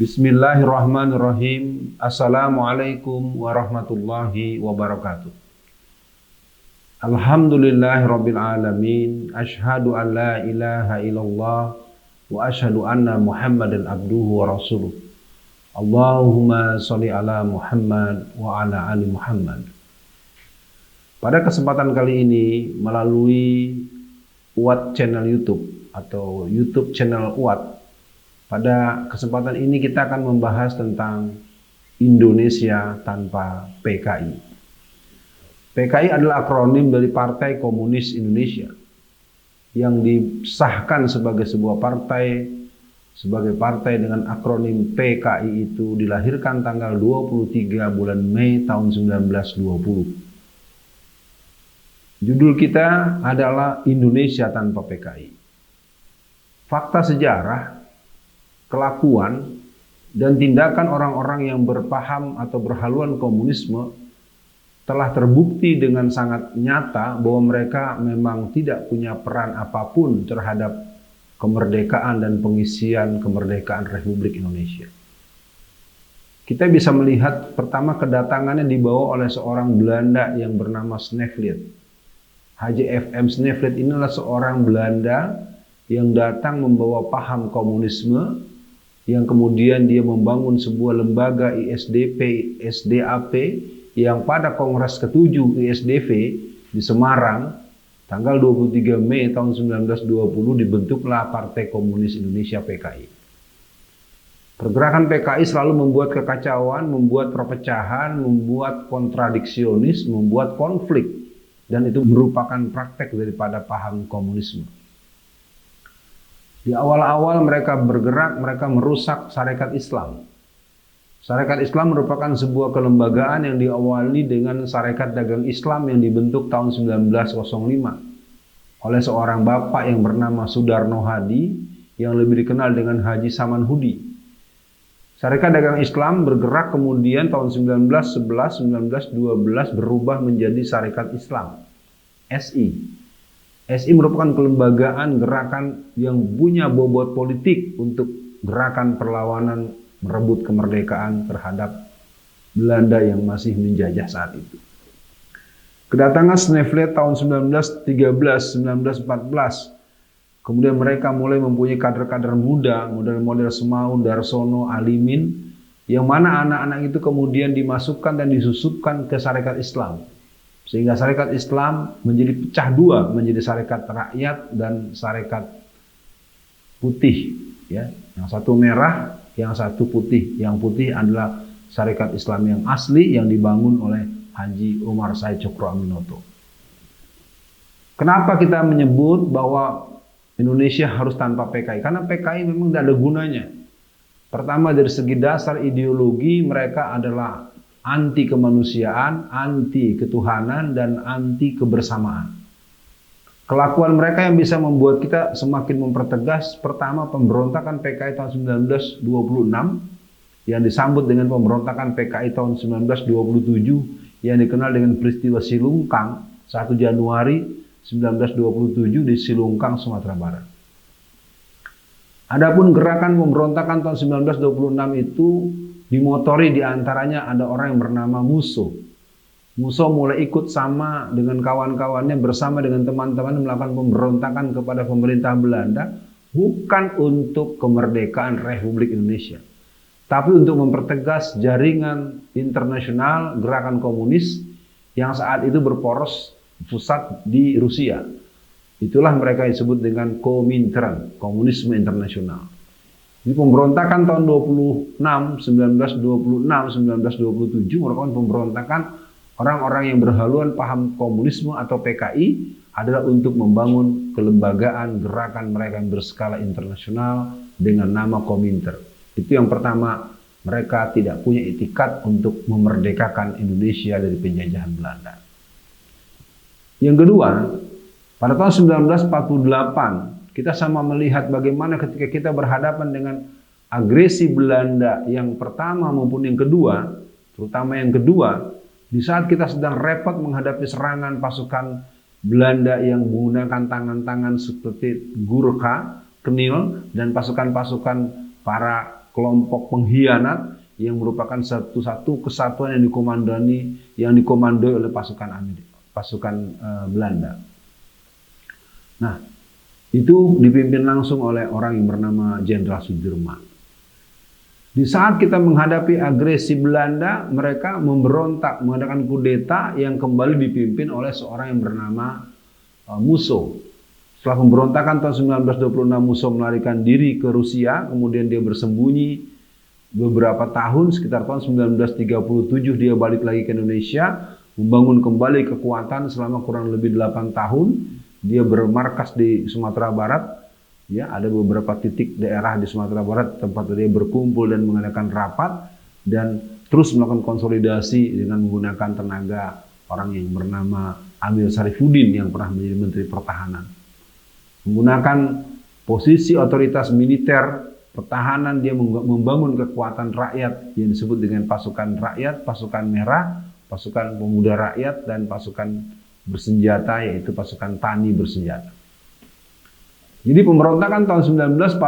Bismillahirrahmanirrahim. Assalamualaikum warahmatullahi wabarakatuh. Alhamdulillahirabbil alamin. Asyhadu an la ilaha illallah wa asyhadu anna Muhammadan abduhu wa rasuluh. Allahumma sholli ala Muhammad wa ala ali Muhammad. Pada kesempatan kali ini melalui UWAT channel YouTube atau YouTube channel UWAT, pada kesempatan ini kita akan membahas tentang Indonesia tanpa PKI. PKI adalah akronim dari Partai Komunis Indonesia yang disahkan sebagai sebuah partai dengan akronim PKI itu dilahirkan tanggal 23 bulan Mei tahun 1920. Judul kita adalah Indonesia tanpa PKI. Fakta sejarah, kelakuan, dan tindakan orang-orang yang berpaham atau berhaluan komunisme telah terbukti dengan sangat nyata bahwa mereka memang tidak punya peran apapun terhadap kemerdekaan dan pengisian kemerdekaan Republik Indonesia. Kita bisa melihat pertama kedatangannya dibawa oleh seorang Belanda yang bernama Sneevliet. H.J.F.M. Sneevliet ini adalah seorang Belanda yang datang membawa paham komunisme, yang kemudian dia membangun sebuah lembaga ISDP, SDAP, yang pada Kongres ke-7 ISDV di Semarang, tanggal 23 Mei tahun 1920 dibentuklah Partai Komunis Indonesia PKI. Pergerakan PKI selalu membuat kekacauan, membuat perpecahan, membuat kontradiksionis, membuat konflik, dan itu merupakan praktek daripada paham komunisme. Di awal-awal mereka bergerak, mereka merusak Sarekat Islam. Sarekat Islam merupakan sebuah kelembagaan yang diawali dengan Sarekat Dagang Islam yang dibentuk tahun 1905 oleh seorang bapak yang bernama Sudarno Hadi yang lebih dikenal dengan Haji Saman Hudi. Sarekat Dagang Islam bergerak kemudian tahun 1911-1912 berubah menjadi Sarekat Islam, SI. SI merupakan kelembagaan gerakan yang punya bobot politik untuk gerakan perlawanan merebut kemerdekaan terhadap Belanda yang masih menjajah saat itu. Kedatangan Sneevliet tahun 1913-1914, kemudian mereka mulai mempunyai kader-kader muda, model-model Semaun, Darsono, Alimin, yang mana anak-anak itu kemudian dimasukkan dan disusupkan ke Sarekat Islam. Sehingga Sarekat Islam menjadi pecah dua, menjadi Sarekat Rakyat dan Sarekat Putih. Ya. Yang satu merah, yang satu putih. Yang putih adalah Sarekat Islam yang asli yang dibangun oleh Haji Umar Said Cokroaminoto. Kenapa kita menyebut bahwa Indonesia harus tanpa PKI? Karena PKI memang tidak ada gunanya. Pertama, dari segi dasar ideologi mereka adalah anti kemanusiaan, anti ketuhanan, dan anti kebersamaan. Kelakuan mereka yang bisa membuat kita semakin mempertegas, pertama pemberontakan PKI tahun 1926 yang disambut dengan pemberontakan PKI tahun 1927 yang dikenal dengan peristiwa Silungkang 1 Januari 1927 di Silungkang, Sumatera Barat. Adapun gerakan pemberontakan tahun 1926 itu dimotori diantaranya ada orang yang bernama Musso. Musso mulai ikut sama dengan kawan-kawannya bersama dengan teman-teman melakukan pemberontakan kepada pemerintah Belanda, bukan untuk kemerdekaan Republik Indonesia, tapi untuk mempertegas jaringan internasional gerakan komunis yang saat itu berporos pusat di Rusia. Itulah mereka disebut dengan Komintern, Komunisme Internasional. Di pemberontakan tahun 1927 merupakan pemberontakan orang-orang yang berhaluan paham komunisme atau PKI adalah untuk membangun kelembagaan gerakan mereka yang berskala internasional dengan nama Komintern. Itu yang pertama, mereka tidak punya itikat untuk memerdekakan Indonesia dari penjajahan Belanda. Yang kedua, pada tahun 1948 kita sama melihat bagaimana ketika kita berhadapan dengan agresi Belanda yang pertama maupun yang kedua, terutama yang kedua, di saat kita sedang repot menghadapi serangan pasukan Belanda yang menggunakan tangan-tangan seperti Gurkha, Knil, dan pasukan-pasukan para kelompok pengkhianat yang merupakan satu kesatuan yang dikomandoi oleh pasukan Belanda. Nah, itu dipimpin langsung oleh orang yang bernama Jenderal Sudirman. Di saat kita menghadapi agresi Belanda, mereka memberontak, mengadakan kudeta yang kembali dipimpin oleh seorang yang bernama Musso. Setelah pemberontakan tahun 1926, Musso melarikan diri ke Rusia, kemudian dia bersembunyi beberapa tahun, sekitar tahun 1937 dia balik lagi ke Indonesia, membangun kembali kekuatan selama kurang lebih 8 tahun. Dia bermarkas di Sumatera Barat. Ya, ada beberapa titik daerah di Sumatera Barat tempat dia berkumpul dan mengadakan rapat dan terus melakukan konsolidasi dengan menggunakan tenaga orang yang bernama Amir Syarifuddin yang pernah menjadi Menteri Pertahanan. Menggunakan posisi otoritas militer pertahanan, dia membangun kekuatan rakyat yang disebut dengan pasukan rakyat, pasukan merah, pasukan pemuda rakyat, dan pasukan bersenjata yaitu pasukan tani bersenjata. Jadi pemberontakan tahun 1948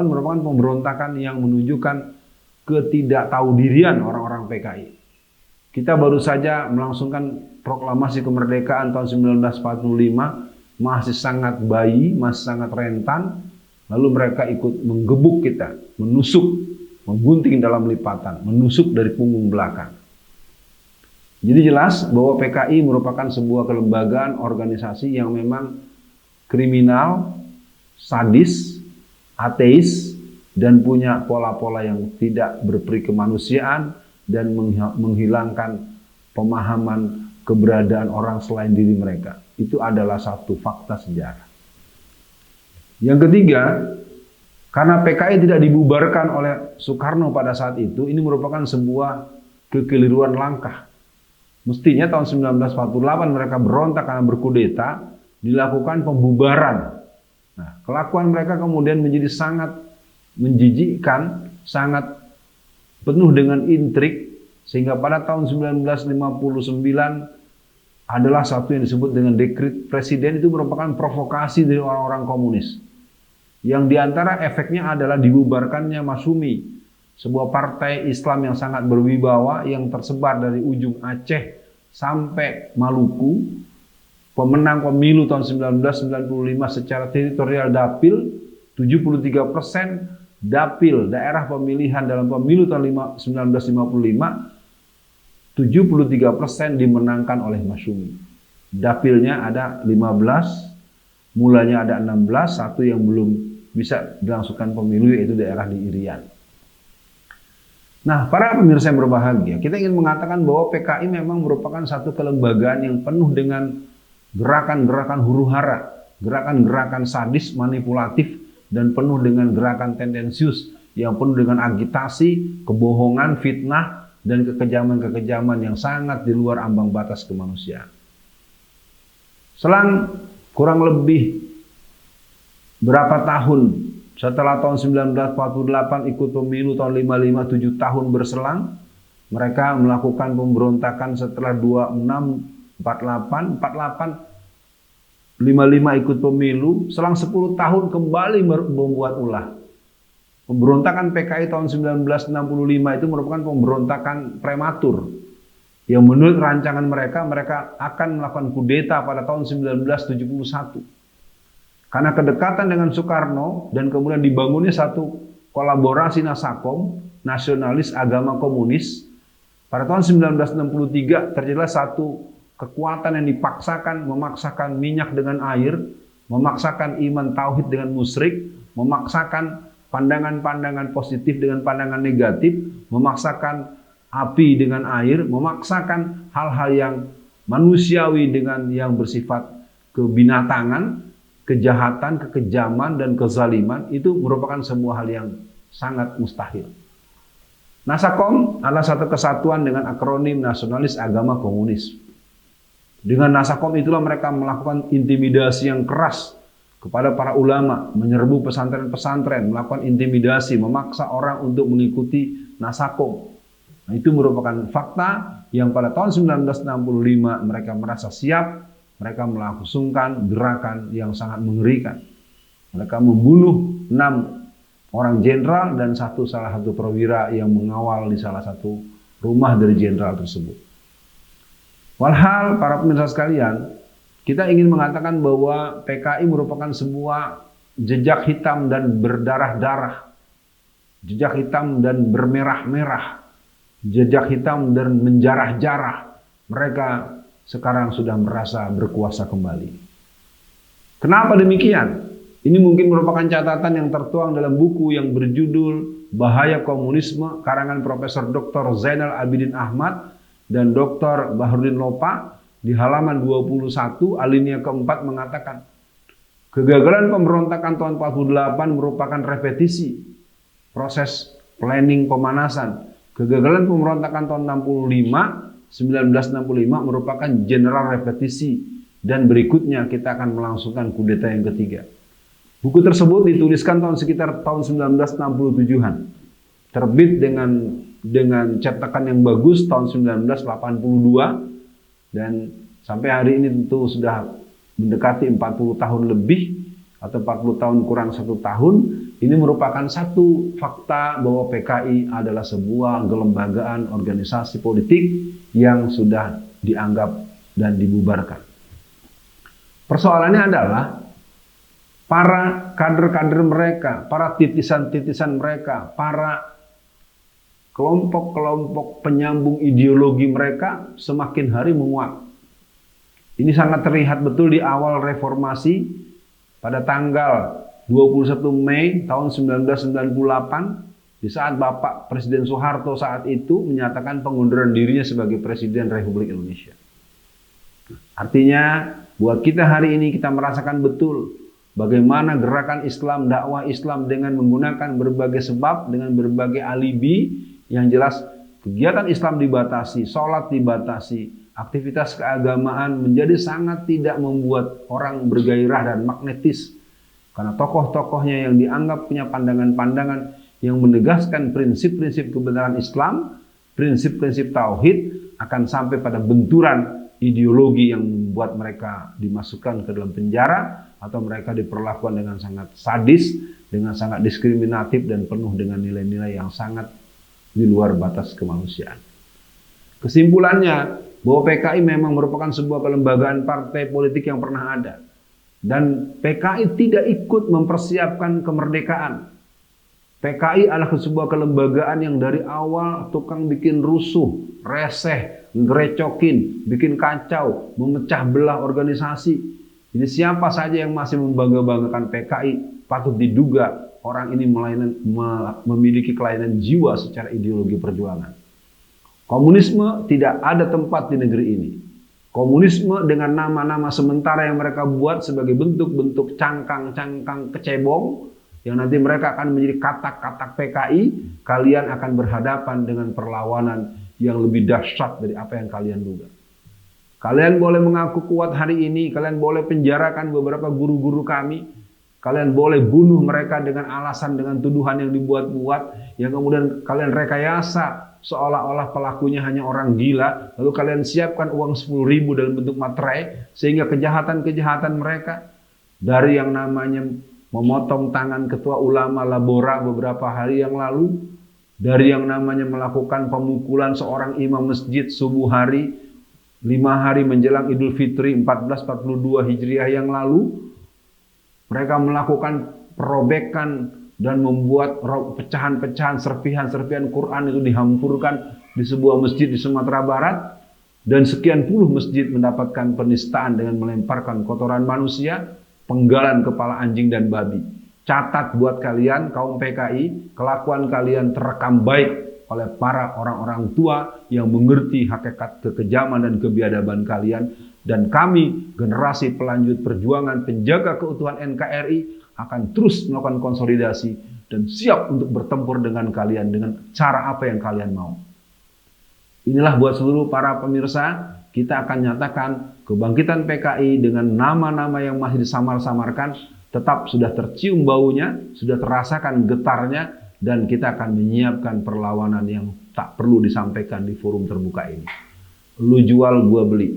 merupakan pemberontakan yang menunjukkan ketidaktaudirian orang-orang PKI. Kita baru saja melangsungkan proklamasi kemerdekaan tahun 1945, masih sangat bayi, masih sangat rentan, lalu mereka ikut menggebuk kita, menusuk, menggunting dalam lipatan, menusuk dari punggung belakang. Jadi jelas bahwa PKI merupakan sebuah kelembagaan organisasi yang memang kriminal, sadis, ateis, dan punya pola-pola yang tidak berperi kemanusiaan dan menghilangkan pemahaman keberadaan orang selain diri mereka. Itu adalah satu fakta sejarah. Yang ketiga, karena PKI tidak dibubarkan oleh Soekarno pada saat itu, ini merupakan sebuah kekeliruan langkah. Mestinya tahun 1948 mereka berontak karena berkudeta, dilakukan pembubaran. Nah, kelakuan mereka kemudian menjadi sangat menjijikkan, sangat penuh dengan intrik, sehingga pada tahun 1959 adalah satu yang disebut dengan dekret presiden. Itu merupakan provokasi dari orang-orang komunis. Yang diantara efeknya adalah dibubarkannya Masyumi, sebuah partai Islam yang sangat berwibawa yang tersebar dari ujung Aceh sampai Maluku. Pemenang pemilu tahun 1995 secara teritorial dapil 73%, dapil daerah pemilihan dalam pemilu tahun 1955 73% dimenangkan oleh Masyumi. Dapilnya ada 15, mulanya ada 16, satu yang belum bisa dilangsungkan pemilu yaitu daerah di Irian. Nah, para pemirsa yang berbahagia, kita ingin mengatakan bahwa PKI memang merupakan satu kelembagaan yang penuh dengan gerakan-gerakan huru-hara, gerakan-gerakan sadis, manipulatif, dan penuh dengan gerakan tendensius yang penuh dengan agitasi, kebohongan, fitnah, dan kekejaman-kekejaman yang sangat di luar ambang batas kemanusiaan. Selang kurang lebih berapa tahun setelah tahun 1948 ikut pemilu tahun 55, 7 tahun berselang, mereka melakukan pemberontakan setelah 26, 48, 55 ikut pemilu, selang 10 tahun kembali membuat ulah. Pemberontakan PKI tahun 1965 itu merupakan pemberontakan prematur. Yang menurut rancangan mereka akan melakukan kudeta pada tahun 1971. Karena kedekatan dengan Soekarno dan kemudian dibangunnya satu kolaborasi Nasakom, nasionalis agama komunis, pada tahun 1963 terjadilah satu kekuatan yang memaksakan minyak dengan air, memaksakan iman tauhid dengan musyrik, memaksakan pandangan-pandangan positif dengan pandangan negatif, memaksakan api dengan air, memaksakan hal-hal yang manusiawi dengan yang bersifat kebinatangan, kejahatan, kekejaman, dan kezaliman. Itu merupakan sebuah hal yang sangat mustahil. Nasakom adalah satu kesatuan dengan akronim nasionalis agama komunis. Dengan Nasakom itulah mereka melakukan intimidasi yang keras kepada para ulama, menyerbu pesantren-pesantren, melakukan intimidasi, memaksa orang untuk mengikuti Nasakom. Nah, itu merupakan fakta yang pada tahun 1965 mereka merasa siap. Mereka melangsungkan gerakan yang sangat mengerikan. Mereka membunuh 6 orang jenderal dan salah satu perwira yang mengawal di salah satu rumah dari jenderal tersebut. Walhal para pemirsa sekalian, kita ingin mengatakan bahwa PKI merupakan sebuah jejak hitam dan berdarah-darah, jejak hitam dan bermerah-merah, jejak hitam dan menjarah-jarah. Mereka sekarang sudah merasa berkuasa kembali. Kenapa demikian? Ini mungkin merupakan catatan yang tertuang dalam buku yang berjudul Bahaya Komunisme karangan Profesor Dr. Zainal Abidin Ahmad dan Dr. Bahrudin Lopa di halaman 21 alinea keempat mengatakan, kegagalan pemberontakan tahun 48 merupakan repetisi proses planning pemanasan. Kegagalan pemberontakan tahun 1965 merupakan general repetisi, dan berikutnya kita akan melangsungkan kudeta yang ketiga. Buku tersebut dituliskan sekitar tahun 1967-an. Terbit dengan cetakan yang bagus tahun 1982, dan sampai hari ini tentu sudah mendekati 40 tahun lebih atau 40 tahun kurang 1 tahun. Ini merupakan satu fakta bahwa PKI adalah sebuah kelembagaan organisasi politik yang sudah dianggap dan dibubarkan. Persoalannya adalah para kader-kader mereka, para titisan-titisan mereka, para kelompok-kelompok penyambung ideologi mereka semakin hari menguat. Ini sangat terlihat betul di awal reformasi pada tanggal 21 Mei tahun 1998, di saat Bapak Presiden Soeharto saat itu menyatakan pengunduran dirinya sebagai Presiden Republik Indonesia. Artinya buat kita hari ini kita merasakan betul bagaimana gerakan Islam, dakwah Islam dengan menggunakan berbagai sebab, dengan berbagai alibi, yang jelas kegiatan Islam dibatasi, sholat dibatasi, aktivitas keagamaan menjadi sangat tidak membuat orang bergairah dan magnetis. Karena tokoh-tokohnya yang dianggap punya pandangan-pandangan yang menegaskan prinsip-prinsip kebenaran Islam, prinsip-prinsip tauhid, akan sampai pada benturan ideologi yang membuat mereka dimasukkan ke dalam penjara, atau mereka diperlakukan dengan sangat sadis, dengan sangat diskriminatif, dan penuh dengan nilai-nilai yang sangat di luar batas kemanusiaan. Kesimpulannya, bahwa PKI memang merupakan sebuah kelembagaan partai politik yang pernah ada. Dan PKI tidak ikut mempersiapkan kemerdekaan. PKI adalah sebuah kelembagaan yang dari awal tukang bikin rusuh, reseh, ngerecokin, bikin kacau, memecah belah organisasi. Jadi siapa saja yang masih membangga-banggakan PKI patut diduga orang ini memiliki kelainan jiwa secara ideologi perjuangan. Komunisme tidak ada tempat di negeri ini. Komunisme dengan nama-nama sementara yang mereka buat sebagai bentuk-bentuk cangkang-cangkang kecebong yang nanti mereka akan menjadi katak-katak PKI, kalian akan berhadapan dengan perlawanan yang lebih dahsyat dari apa yang kalian duga. Kalian boleh mengaku kuat hari ini, kalian boleh penjarakan beberapa guru-guru kami, kalian boleh bunuh mereka dengan alasan, dengan tuduhan yang dibuat-buat, yang kemudian kalian rekayasa seolah-olah pelakunya hanya orang gila, lalu kalian siapkan uang 10.000 dalam bentuk materai, sehingga kejahatan-kejahatan mereka, dari yang namanya memotong tangan ketua ulama Labora beberapa hari yang lalu, dari yang namanya melakukan pemukulan seorang imam masjid subuh hari 5 hari menjelang Idul Fitri 1442 Hijriah yang lalu, mereka melakukan perobekan dan membuat pecahan-pecahan, serpihan-serpihan Quran itu dihampurkan di sebuah masjid di Sumatera Barat, dan sekian puluh masjid mendapatkan penistaan dengan melemparkan kotoran manusia, penggalan kepala anjing dan babi. Catat buat kalian kaum PKI, kelakuan kalian terekam baik oleh para orang-orang tua yang mengerti hakikat kekejaman dan kebiadaban kalian, dan kami generasi pelanjut perjuangan penjaga keutuhan NKRI akan terus melakukan konsolidasi dan siap untuk bertempur dengan kalian dengan cara apa yang kalian mau. Inilah buat seluruh para pemirsa, kita akan nyatakan kebangkitan PKI dengan nama-nama yang masih disamar-samarkan tetap sudah tercium baunya, sudah terasakan getarnya, dan kita akan menyiapkan perlawanan yang tak perlu disampaikan di forum terbuka ini. Lu jual, gua beli.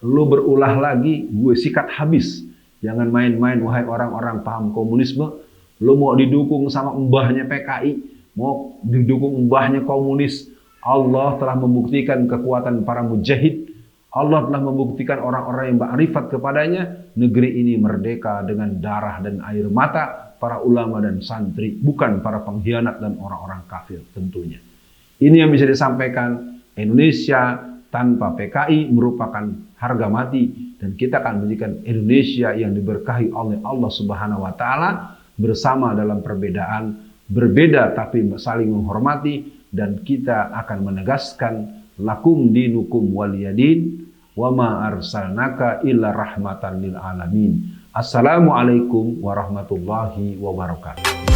Lu berulah lagi, gue sikat habis. Jangan main-main wahai orang-orang paham komunisme. Lo mau didukung sama mbahnya PKI, mau didukung mbahnya komunis, Allah telah membuktikan kekuatan para mujahid. Allah telah membuktikan orang-orang yang ma'rifat kepadanya. Negeri ini merdeka dengan darah dan air mata para ulama dan santri, bukan para pengkhianat dan orang-orang kafir tentunya. Ini yang bisa disampaikan. Indonesia tanpa PKI merupakan harga mati, dan kita akan menjadikan Indonesia yang diberkahi oleh Allah Subhanahu wa taala, bersama dalam perbedaan, berbeda tapi saling menghormati, dan kita akan menegaskan lakum dinukum waliyadin wa ma arsalnaka illa rahmatan lil alamin. Assalamualaikum warahmatullahi wabarakatuh.